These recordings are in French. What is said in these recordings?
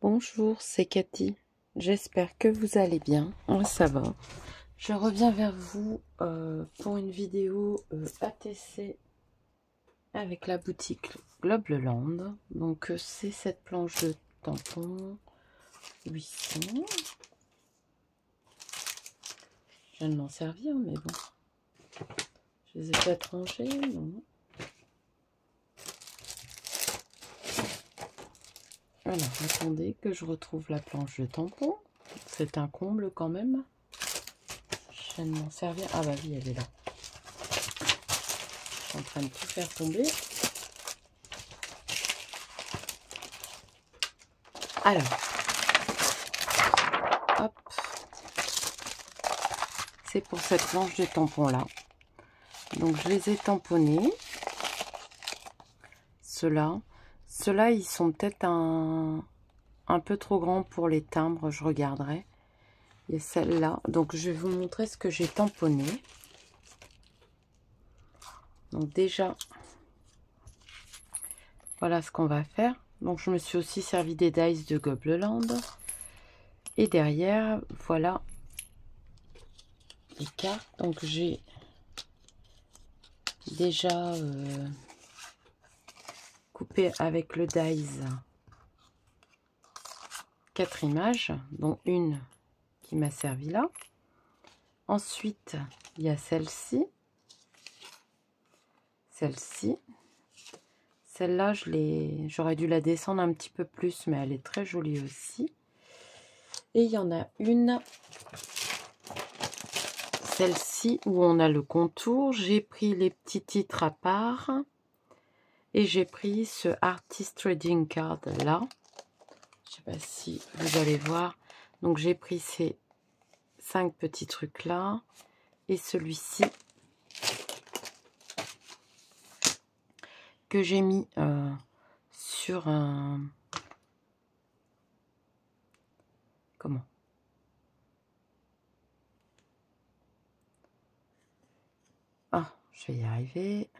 Bonjour, c'est Cathy. J'espère que vous allez bien. Moi, ça va. Je reviens vers vous pour une vidéo ATC avec la boutique Globleland. Donc, c'est cette planche de tampons 800. Je viens de m'en servir, mais bon. Je les ai peut-être rangés, non. Alors, attendez que je retrouve la planche de tampons. C'est un comble quand même. Je viens de m'en servir. Ah bah oui, elle est là. Je suis en train de tout faire tomber. Alors, hop. C'est pour cette planche de tampons là. Donc, je les ai tamponnés. Ceux-là, ils sont peut-être un peu trop grands pour les timbres. Je regarderai. Il y a celle-là. Donc, je vais vous montrer ce que j'ai tamponné. Donc, déjà, voilà ce qu'on va faire. Donc, je me suis aussi servi des dies de Globleland. Et derrière, voilà les cartes. Donc, j'ai déjà coupé avec le dies 4 images, dont une qui m'a servi là. Ensuite, il y a celle-ci. Celle-ci. Celle-là, j'aurais dû la descendre un petit peu plus, mais elle est très jolie aussi. Et il y en a une, celle-ci, où on a le contour. J'ai pris les petits titres à part. Et j'ai pris ce Artist Trading Card là. Je ne sais pas si vous allez voir. Donc j'ai pris ces 5 petits trucs là. Et celui-ci. Que j'ai mis sur un... Comment? Ah, je vais y arriver.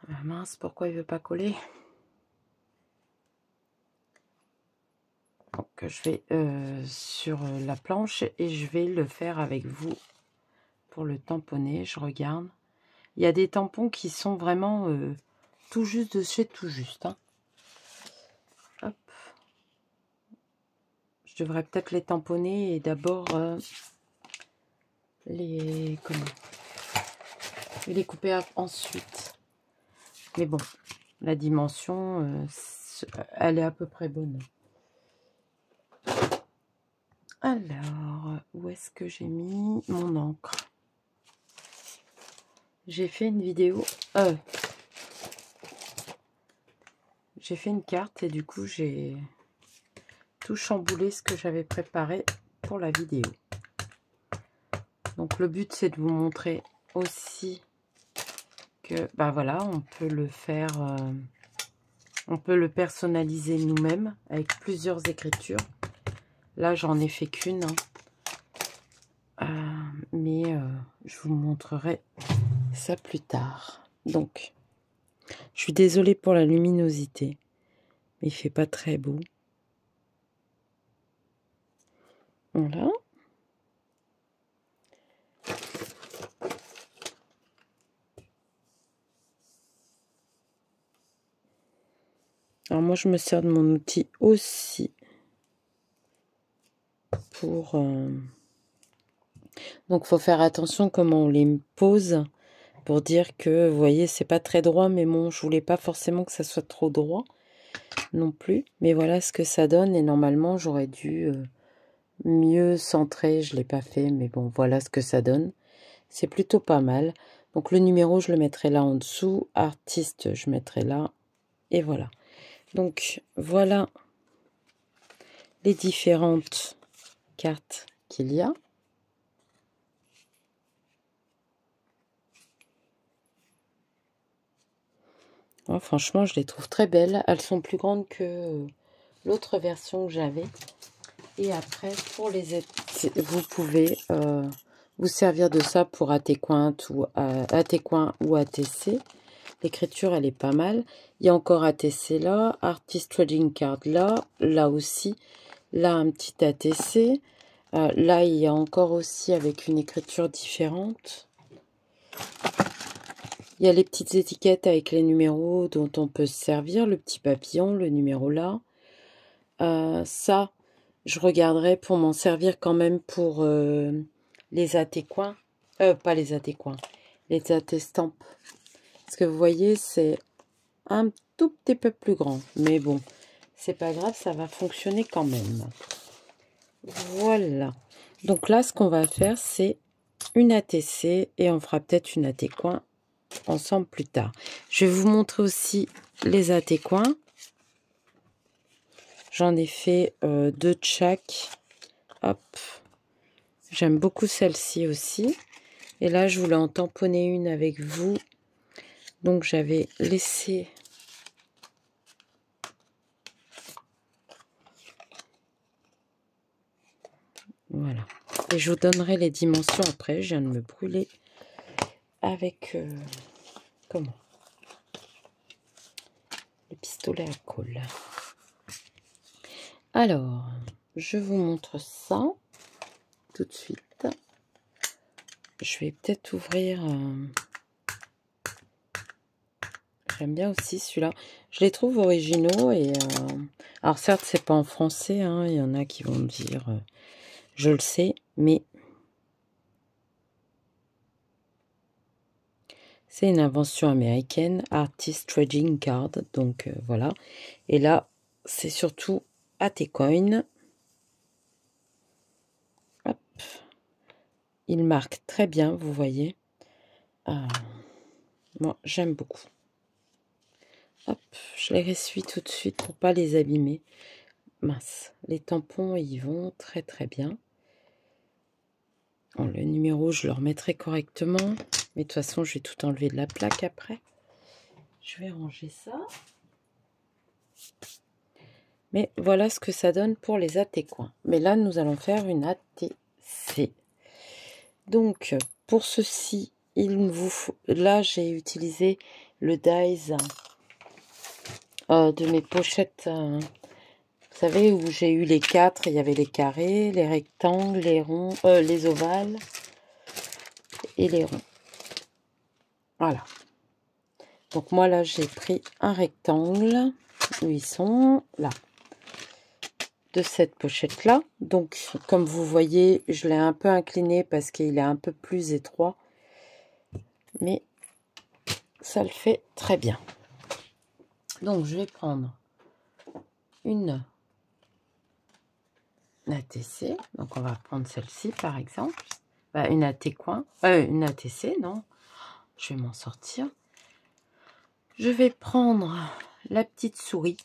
Ah mince, pourquoi il veut pas coller? Donc je vais sur la planche et je vais le faire avec vous pour le tamponner. Je regarde. Il y a des tampons qui sont vraiment tout juste de chez tout juste. Hein. Hop. Je devrais peut-être les tamponner et d'abord les couper ensuite. Mais bon, la dimension, elle est à peu près bonne. Alors, où est-ce que j'ai mis mon encre? J'ai fait une vidéo. J'ai fait une carte et du coup, j'ai tout chamboulé ce que j'avais préparé pour la vidéo. Donc, le but, c'est de vous montrer aussi que, bah voilà, on peut le faire, on peut le personnaliser nous-mêmes avec plusieurs écritures. Là, j'en ai fait qu'une, hein. Mais je vous montrerai ça plus tard. Donc, je suis désolée pour la luminosité, mais il fait pas très beau. Voilà. Alors moi, je me sers de mon outil aussi pour... Donc, il faut faire attention comment on les pose pour dire que, vous voyez, c'est pas très droit, mais bon, je voulais pas forcément que ça soit trop droit non plus. Mais voilà ce que ça donne et normalement, j'aurais dû mieux centrer. Je l'ai pas fait, mais bon, voilà ce que ça donne. C'est plutôt pas mal. Donc, le numéro, je le mettrai là en dessous. Artiste, je mettrai là. Et voilà. Donc, voilà les différentes cartes qu'il y a. Oh, franchement, je les trouve très belles. Elles sont plus grandes que l'autre version que j'avais. Et après, pour les vous pouvez vous servir de ça pour AT-Coin ou ATC. L'écriture, elle est pas mal. Il y a encore ATC là, Artist Trading Card là, là aussi. Là, un petit ATC. Là, il y a encore aussi avec une écriture différente. Il y a les petites étiquettes avec les numéros dont on peut se servir. Le petit papillon, le numéro là. Ça, je regarderai pour m'en servir quand même pour les AT-coins. Pas les AT-coins. Les AT-stampes. Parce que vous voyez, c'est un tout petit peu plus grand. Mais bon, c'est pas grave, ça va fonctionner quand même. Voilà. Donc là, ce qu'on va faire, c'est une ATC et on fera peut-être une AT-coin ensemble plus tard. Je vais vous montrer aussi les AT-coins. J'en ai fait 2 de chaque. Hop. J'aime beaucoup celle-ci aussi. Et là, je voulais en tamponner une avec vous. Donc, j'avais laissé... Voilà. Et je vous donnerai les dimensions après. Je viens de me brûler avec... comment? Le pistolet à colle. Alors, je vous montre ça tout de suite. Je vais peut-être ouvrir... J'aime bien aussi celui-là. Je les trouve originaux et... Alors certes, c'est pas en français. Hein. Il y en a qui vont me dire... je le sais, mais... C'est une invention américaine. Artist Trading Card. Donc voilà. Et là, c'est surtout AT-Coin. Hop. Il marque très bien, vous voyez. Moi, j'aime beaucoup. Hop, je les ressuie tout de suite pour pas les abîmer. Mince, les tampons, ils vont très très bien. Bon, le numéro, je le remettrai correctement. Mais de toute façon, je vais tout enlever de la plaque après. Je vais ranger ça. Mais voilà ce que ça donne pour les AT-coins. Mais là, nous allons faire une ATC. Donc, pour ceci, il vous faut... Là, j'ai utilisé le dies de mes pochettes... vous savez, où j'ai eu les 4, il y avait les carrés, les rectangles, les ronds, les ovales et les ronds. Voilà. Donc moi là, j'ai pris un rectangle, où ils sont là, de cette pochette-là. Donc, comme vous voyez, je l'ai un peu incliné parce qu'il est un peu plus étroit. Mais ça le fait très bien. Donc, je vais prendre une ATC. Donc, on va prendre celle-ci, par exemple. Bah, une AT-coin. Une ATC, non. Je vais m'en sortir. Je vais prendre la petite souris.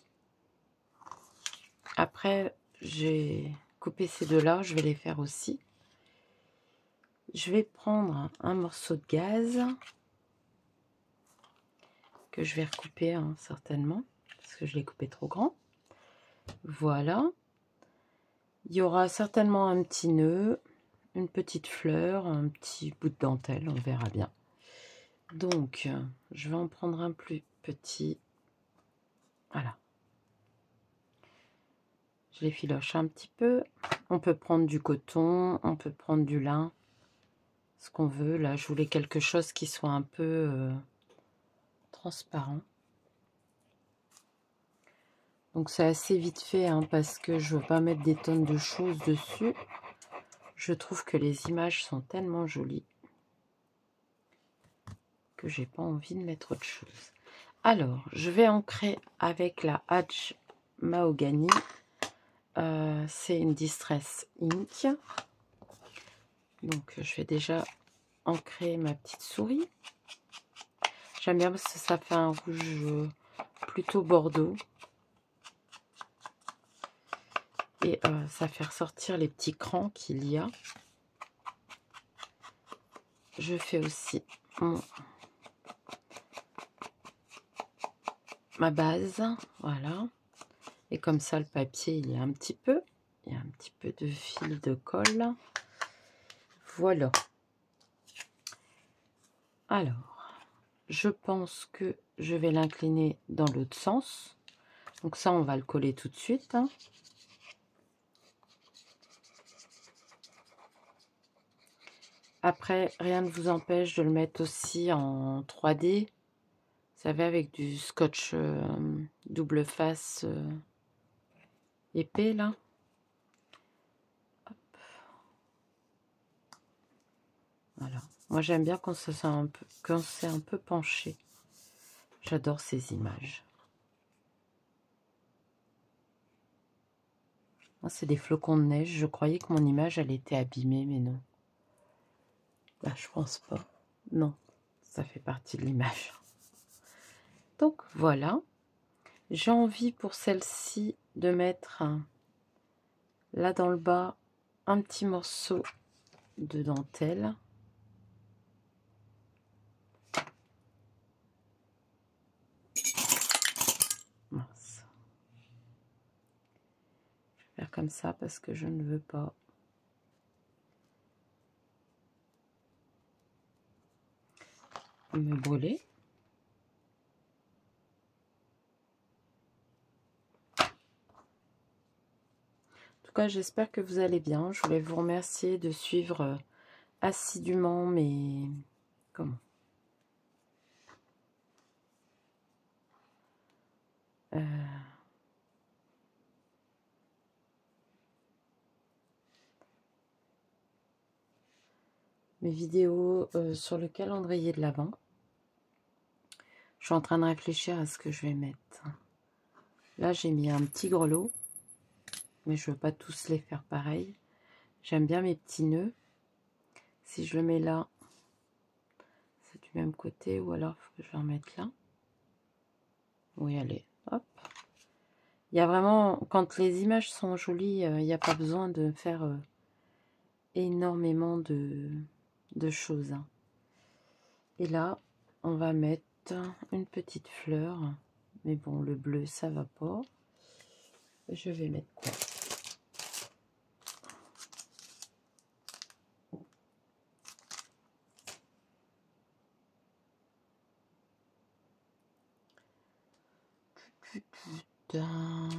Après, j'ai coupé ces deux-là. Je vais les faire aussi. Je vais prendre un morceau de gaz que je vais recouper hein, certainement parce que je l'ai coupé trop grand. Voilà. Il y aura certainement un petit nœud, une petite fleur, un petit bout de dentelle, on verra bien. Donc, je vais en prendre un plus petit. Voilà. Je les filoche un petit peu. On peut prendre du coton, on peut prendre du lin, ce qu'on veut. Là, je voulais quelque chose qui soit un peu transparent. Donc, c'est assez vite fait hein, parce que je ne veux pas mettre des tonnes de choses dessus. Je trouve que les images sont tellement jolies que j'ai pas envie de mettre autre chose. Alors, je vais ancrer avec la Hatch Mahogany. C'est une Distress Ink. Donc, je vais déjà ancrer ma petite souris. J'aime bien parce que ça fait un rouge plutôt bordeaux. Et ça fait ressortir les petits crans qu'il y a. Je fais aussi ma base, voilà. Et comme ça, le papier, il y a un petit peu. Il y a un petit peu de fil de colle. Voilà. Alors, je pense que je vais l'incliner dans l'autre sens. Donc ça, on va le coller tout de suite. Hein. Après, rien ne vous empêche de le mettre aussi en 3D. Vous savez, avec du scotch double face épais, là. Hop. Voilà. Moi, j'aime bien quand c'est un peu penché. J'adore ces images. C'est des flocons de neige. Je croyais que mon image, elle était abîmée, mais non. Là, je pense pas. Non, ça fait partie de l'image. Donc, voilà. J'ai envie pour celle-ci de mettre, là dans le bas, un petit morceau de dentelle. Mince. Je vais faire comme ça parce que je ne veux pas me brûler. En tout cas, j'espère que vous allez bien. Je voulais vous remercier de suivre assidûment mes... Comment mes vidéos sur le calendrier de l'Avent. Je suis en train de réfléchir à ce que je vais mettre. Là, j'ai mis un petit grelot, mais je ne veux pas tous les faire pareil. J'aime bien mes petits nœuds. Si je le mets là, c'est du même côté, ou alors il faut que je le remette là. Oui, allez, hop. Il y a vraiment, quand les images sont jolies, il n'y a pas besoin de faire énormément de choses. Hein. Et là, on va mettre une petite fleur. Mais bon, le bleu, ça va pas. Je vais mettre quoi? Putain.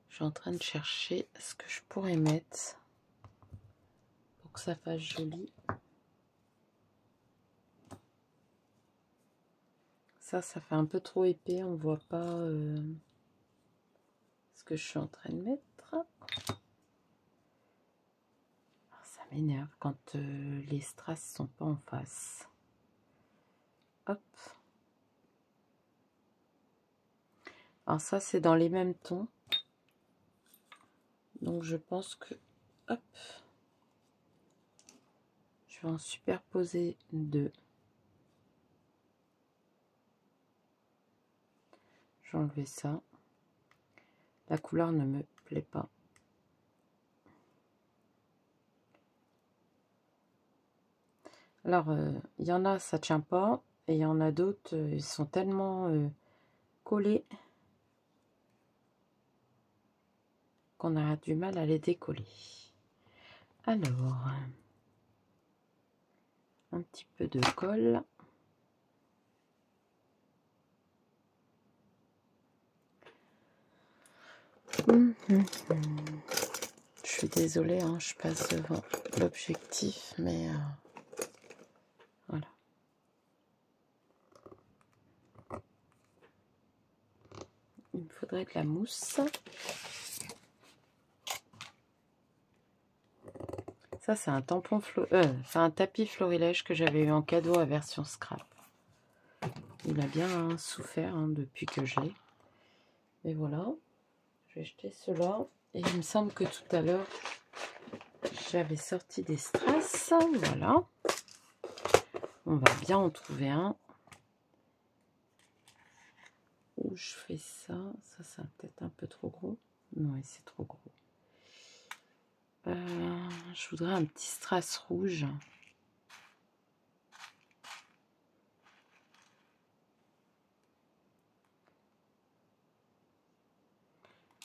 Je suis en train de chercher ce que je pourrais mettre pour que ça fasse joli. Ça fait un peu trop épais. On ne voit pas ce que je suis en train de mettre. Ça m'énerve quand les strass sont pas en face. Hop. Alors ça, c'est dans les mêmes tons. Donc je pense que... Hop. Je vais en superposer deux. Je vais enlever ça. La couleur ne me plaît pas. Alors, il y en a, ça tient pas. Et il y en a d'autres, ils sont tellement collés qu'on a du mal à les décoller. Alors, un petit peu de colle. Je suis désolée, hein, je passe devant l'objectif, mais voilà. Il me faudrait de la mousse. Ça, c'est un tampon un tapis florilège que j'avais eu en cadeau à version scrap. Il a bien souffert depuis que je l'ai. Et voilà. Je vais jeter cela. Et il me semble que tout à l'heure, j'avais sorti des strass. Voilà. On va bien en trouver un. Où je fais ça. Ça, c'est peut-être un peu trop gros. Non, c'est trop gros. Je voudrais un petit strass rouge.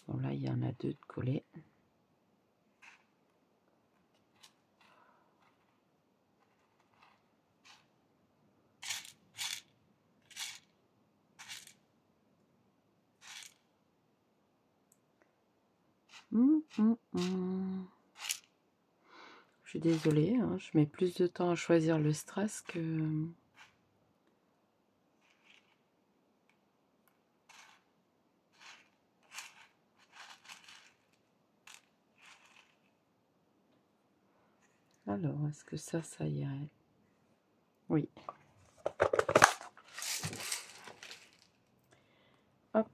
Bon, là, il y en a deux de collés. Je suis désolée, hein, je mets plus de temps à choisir le strass que... Alors, est-ce que ça irait? Oui. Hop.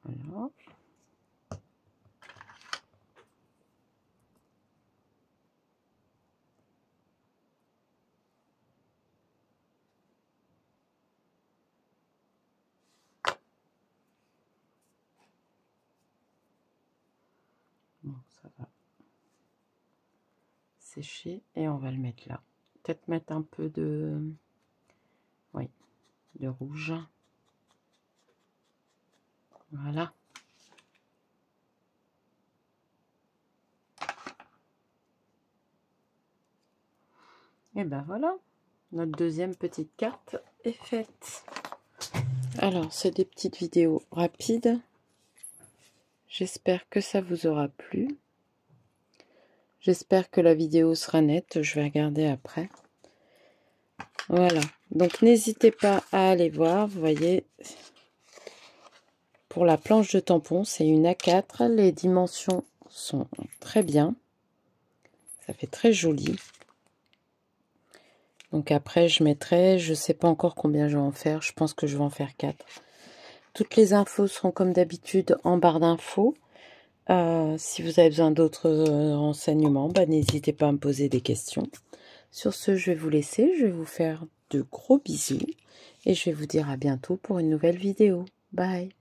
Voilà. Bon, ça va sécher et on va le mettre là. Peut-être mettre un peu de... Oui, de rouge. Voilà. Et ben voilà, notre deuxième petite carte est faite. Alors, c'est des petites vidéos rapides. J'espère que ça vous aura plu. J'espère que la vidéo sera nette. Je vais regarder après. Voilà. Donc, n'hésitez pas à aller voir. Vous voyez, pour la planche de tampon, c'est une A4. Les dimensions sont très bien. Ça fait très joli. Donc après, je mettrai, je ne sais pas encore combien je vais en faire. Je pense que je vais en faire 4. Toutes les infos seront comme d'habitude en barre d'infos. Si vous avez besoin d'autres renseignements, n'hésitez pas à me poser des questions. Sur ce, je vais vous laisser. Je vais vous faire de gros bisous. Et je vais vous dire à bientôt pour une nouvelle vidéo. Bye!